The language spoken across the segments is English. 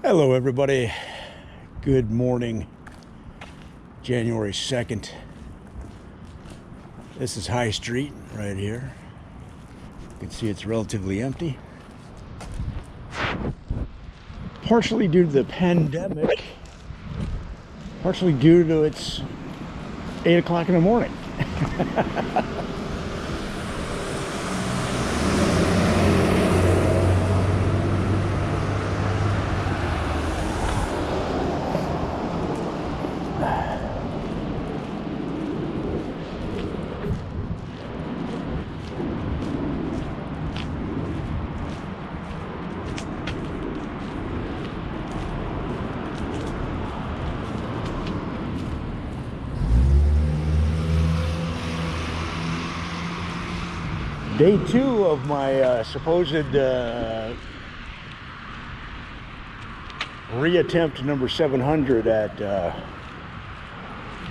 Hello everybody, good morning, January 2nd. This is High Street right here. You can see it's relatively empty. Partially due to the pandemic, partially due to it's 8 o'clock in the morning. Day 2 of my supposed reattempt number 700 at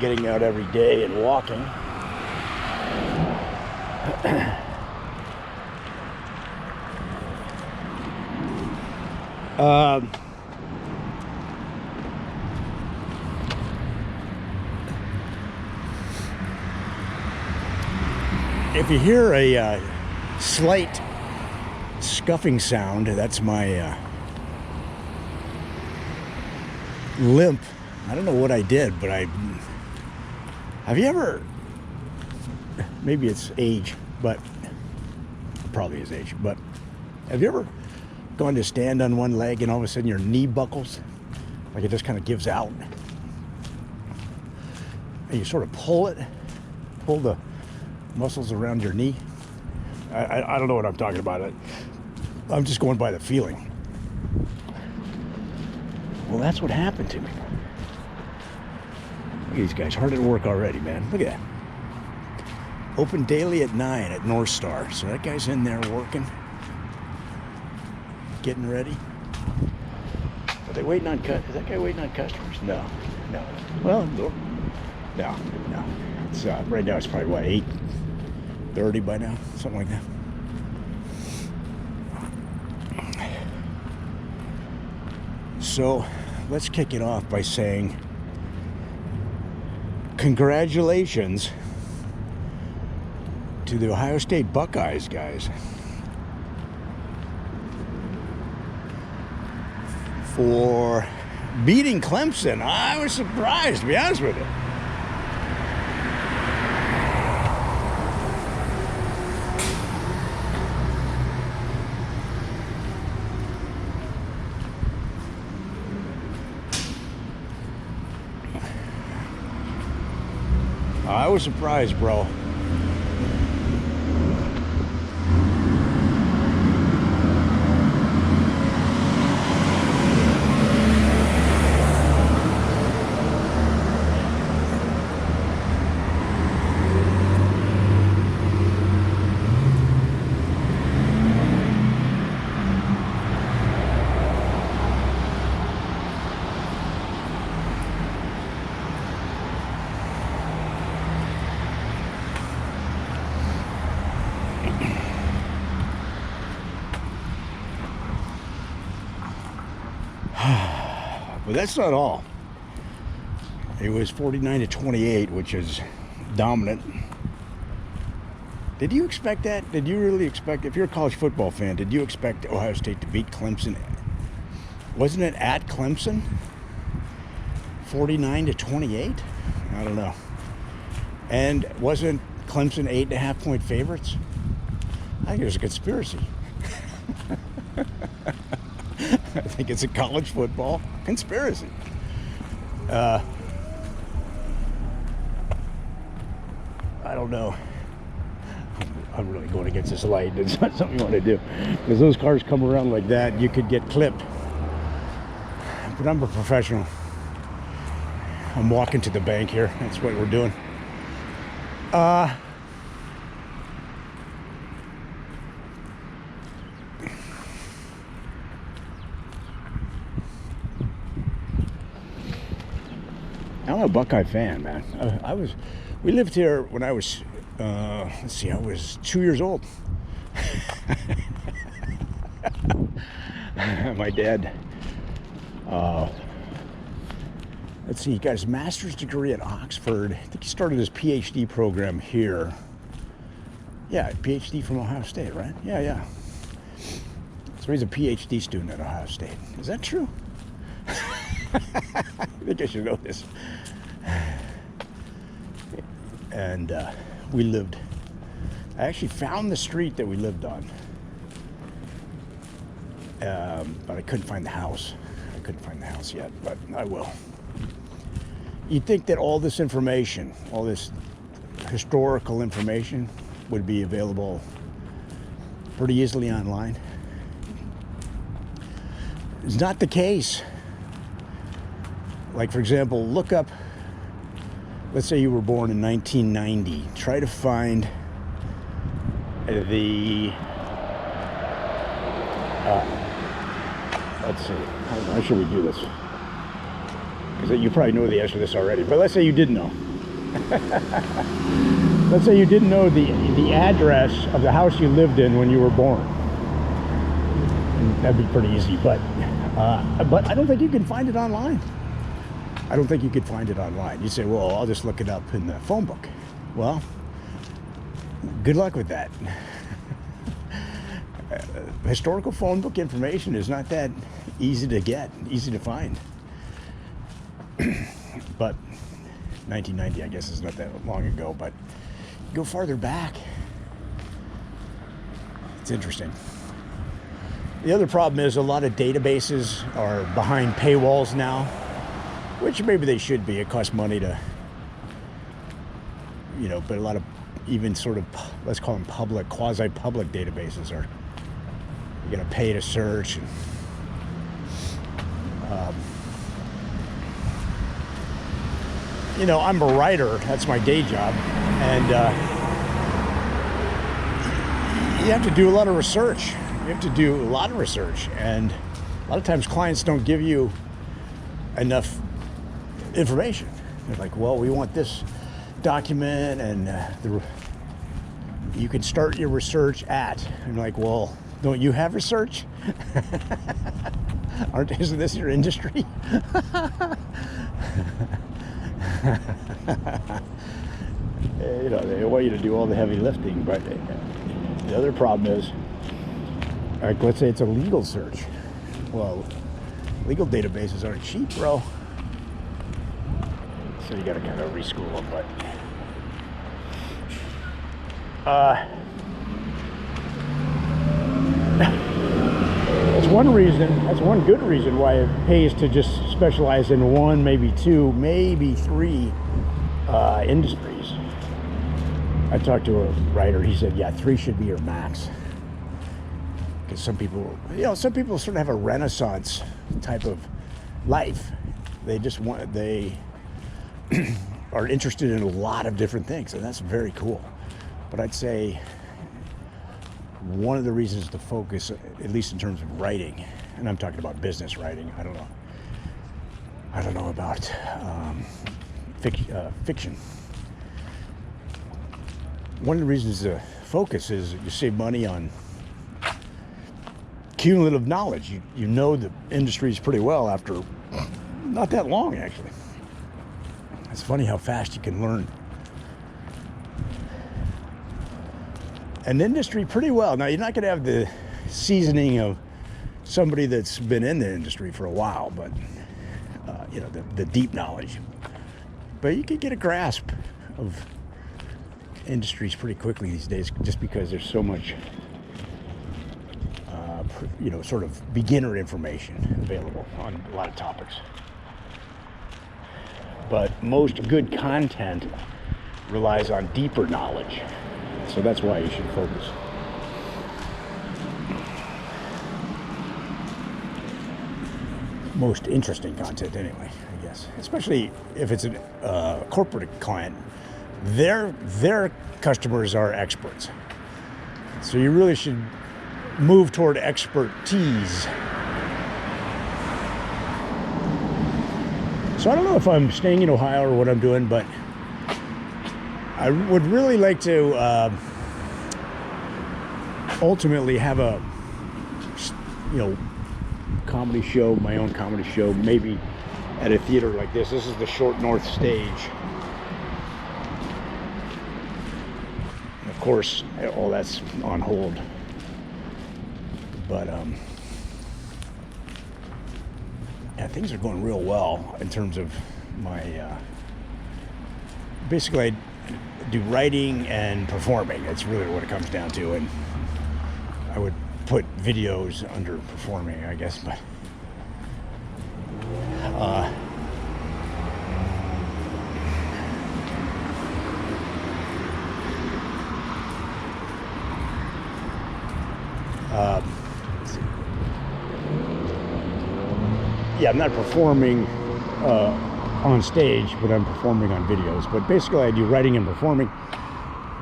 getting out every day and walking. If you hear a slight scuffing sound, that's my limp. I don't know what I did, but have you ever, maybe it's age, but probably is age, but have you ever gone to stand on one leg and all of a sudden your knee buckles, like it just kind of gives out, and you sort of pull the muscles around your knee? I don't know what I'm talking about. I'm just going by the feeling. Well, that's what happened to me. Look at these guys, hard at work already, man. Look at that. Open daily at 9 at North Star. So that guy's in there working, getting ready. Are they waiting on is that guy waiting on customers? No. Well, no. It's right now it's probably what, 8:30 by now, something like that. So let's kick it off by saying congratulations to the Ohio State Buckeyes, guys, for beating Clemson. I was surprised, to be honest with you. I was surprised, bro. But that's not all. It was 49-28, which is dominant. Did you expect that? Did you really expect, if you're a college football fan, did you expect Ohio State to beat Clemson? Wasn't it at Clemson? 49-28? I don't know. And wasn't Clemson 8.5-point favorites? I think there's a conspiracy. I think it's a college football conspiracy. I don't know. I'm really going against this light. It's not something you want to do. Because those cars come around like that, you could get clipped. But I'm a professional. I'm walking to the bank here. That's what we're doing. I'm a Buckeye fan, man. We lived here when I was, let's see, I was 2 years old. My dad, let's see, he got his master's degree at Oxford. I think he started his PhD program here. Yeah, PhD from Ohio State, right? Yeah. So he's a PhD student at Ohio State. Is that true? I think I should know this. And we lived, I actually found the street that we lived on. But I couldn't find the house. I couldn't find the house yet, but I will. You'd think that all this information, all this historical information would be available pretty easily online. It's not the case. Like, for example, look up, let's say you were born in 1990. Try to find the, let's see, how should we do this? Because you probably know the answer to this already, but let's say you didn't know. Let's say you didn't know the address of the house you lived in when you were born. That'd be pretty easy, but I don't think you can find it online. I don't think you could find it online. You say, well, I'll just look it up in the phone book. Well, good luck with that. Historical phone book information is not that easy to get, easy to find. But 1990, I guess, is not that long ago, but go farther back. It's interesting. The other problem is a lot of databases are behind paywalls now, which maybe they should be. It costs money to, you know, but a lot of even sort of, let's call them public, quasi-public databases are, you're going to pay to search. And, you know, I'm a writer. That's my day job. And you have to do a lot of research. You have to do a lot of research. And a lot of times clients don't give you enough information. They're like, well, we want this document, and you can start your research at. And like, well, don't you have research? Isn't this your industry? You know, they want you to do all the heavy lifting, but the other problem is, like, let's say it's a legal search. Well, legal databases aren't cheap, bro. So you got to kind of reschool them, but that's one reason. That's one good reason why it pays to just specialize in one, maybe two, maybe three industries. I talked to a writer. He said, "Yeah, 3 should be your max." Because some people, you know, some people sort of have a Renaissance type of life. They just want, they are interested in a lot of different things, and that's very cool. But I'd say one of the reasons to focus, at least in terms of writing, and I'm talking about business writing, I don't know about fiction. One of the reasons to focus is you save money on cumulative knowledge. You know the industries pretty well after not that long, actually. It's funny how fast you can learn an industry pretty well. Now, you're not going to have the seasoning of somebody that's been in the industry for a while, but you know, the deep knowledge. But you can get a grasp of industries pretty quickly these days, just because there's so much, you know, sort of beginner information available on a lot of topics. But most good content relies on deeper knowledge. So that's why you should focus. Most interesting content anyway, I guess. Especially if it's a corporate client. Their customers are experts. So you really should move toward expertise. So I don't know if I'm staying in Ohio or what I'm doing, but I would really like to ultimately have a, you know, comedy show, my own comedy show, maybe at a theater like this. This is the Short North Stage. And of course, all that's on hold. But yeah, things are going real well in terms of my basically I do writing and performing. That's really what it comes down to. And I would put videos under performing, I guess, but yeah, I'm not performing on stage, but I'm performing on videos. But basically I do writing and performing,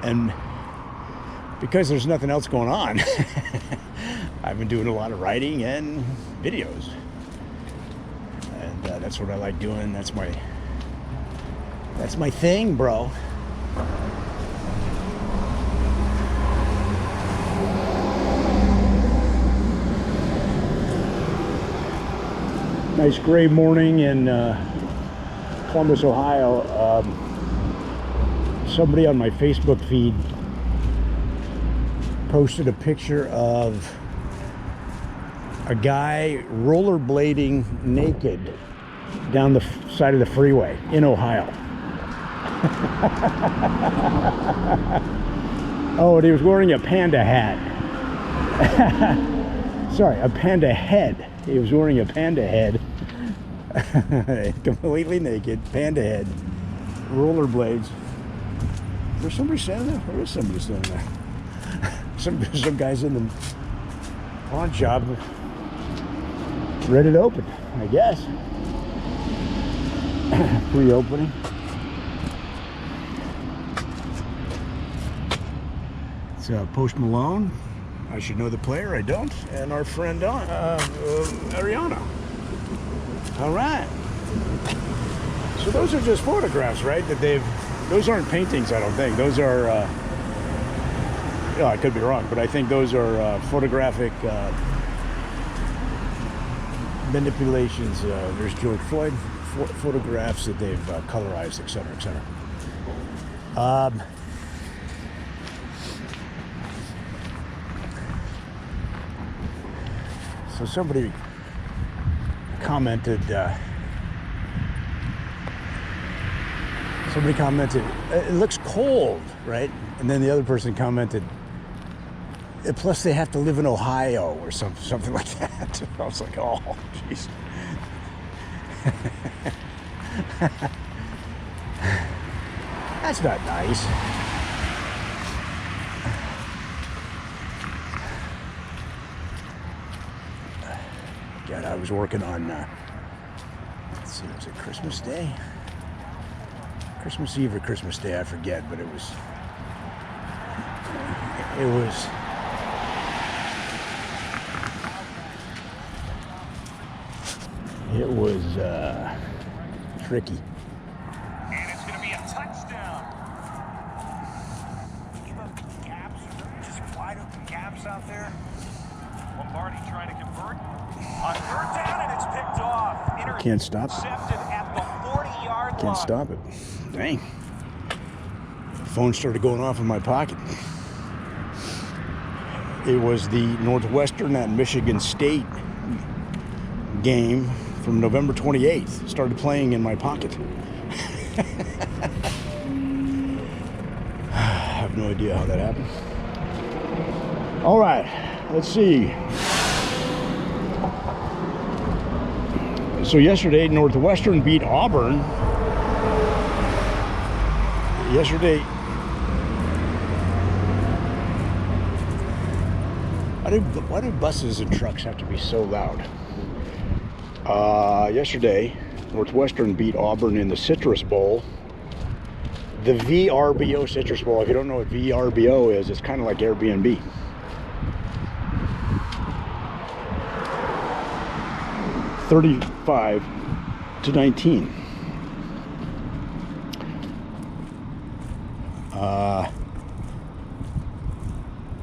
and because there's nothing else going on, I've been doing a lot of writing and videos, and that's what I like doing. That's my thing, bro. Nice gray morning in Columbus, Ohio. Somebody on my Facebook feed posted a picture of a guy rollerblading naked down the side of the freeway in Ohio. Oh, and he was wearing a panda hat. Sorry, a panda head. He was wearing a panda head. Completely naked, panda head, rollerblades. Is there somebody standing there? There is somebody standing there. Some guys in the pawn shop ready to open, I guess. Pre-opening. It's Post Malone. I should know the player, I don't. And our friend Ariana. All right. So those are just photographs, right? Those aren't paintings, I don't think. Those are, I could be wrong, but I think those are photographic manipulations. There's George Floyd photographs that they've colorized, etc., etc. So somebody commented, it looks cold, right? And then the other person commented, plus they have to live in Ohio or something like that. I was like, oh, jeez. That's not nice. God, I was working on, let's see, was it Christmas Day? Christmas Eve or Christmas Day, I forget, but it was tricky. And it's going to be a touchdown. Give up gaps, just wide open gaps out there. Lombardi trying to convert. On third down, and it's picked off. Can't stop. Intercepted at the 40-yard Can't stop it. Dang. Phone started going off in my pocket. It was the Northwestern at Michigan State game from November 28th. Started playing in my pocket. I have no idea how that happened. All right, let's see. So yesterday, Northwestern beat Auburn. Yesterday, why do buses and trucks have to be so loud? Yesterday, Northwestern beat Auburn in the Citrus Bowl. The VRBO Citrus Bowl. If you don't know what VRBO is, it's kind of like Airbnb. $35-19.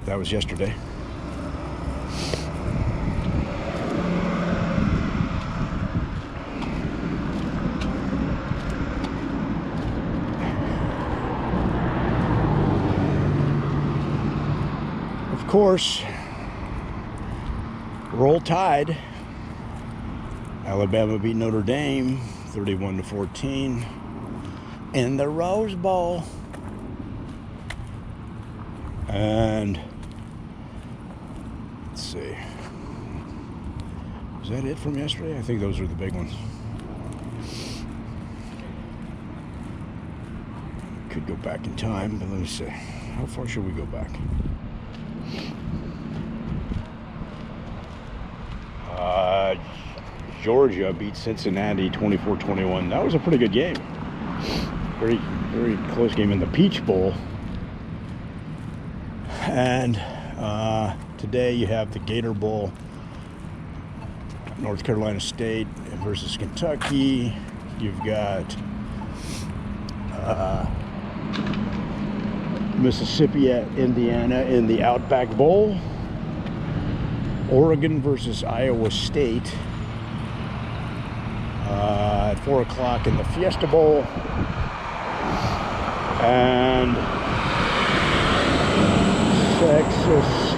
That was yesterday. Of course, Roll Tide. Alabama beat Notre Dame 31-14 in the Rose Bowl. And let's see. Is that it from yesterday? I think those are the big ones. Could go back in time, but let me see. How far should we go back? Georgia beat Cincinnati 24-21. That was a pretty good game. Very, very close game in the Peach Bowl. And today you have the Gator Bowl. North Carolina State versus Kentucky. You've got Mississippi at Indiana in the Outback Bowl. Oregon versus Iowa State at 4 o'clock in the Fiesta Bowl. And Texas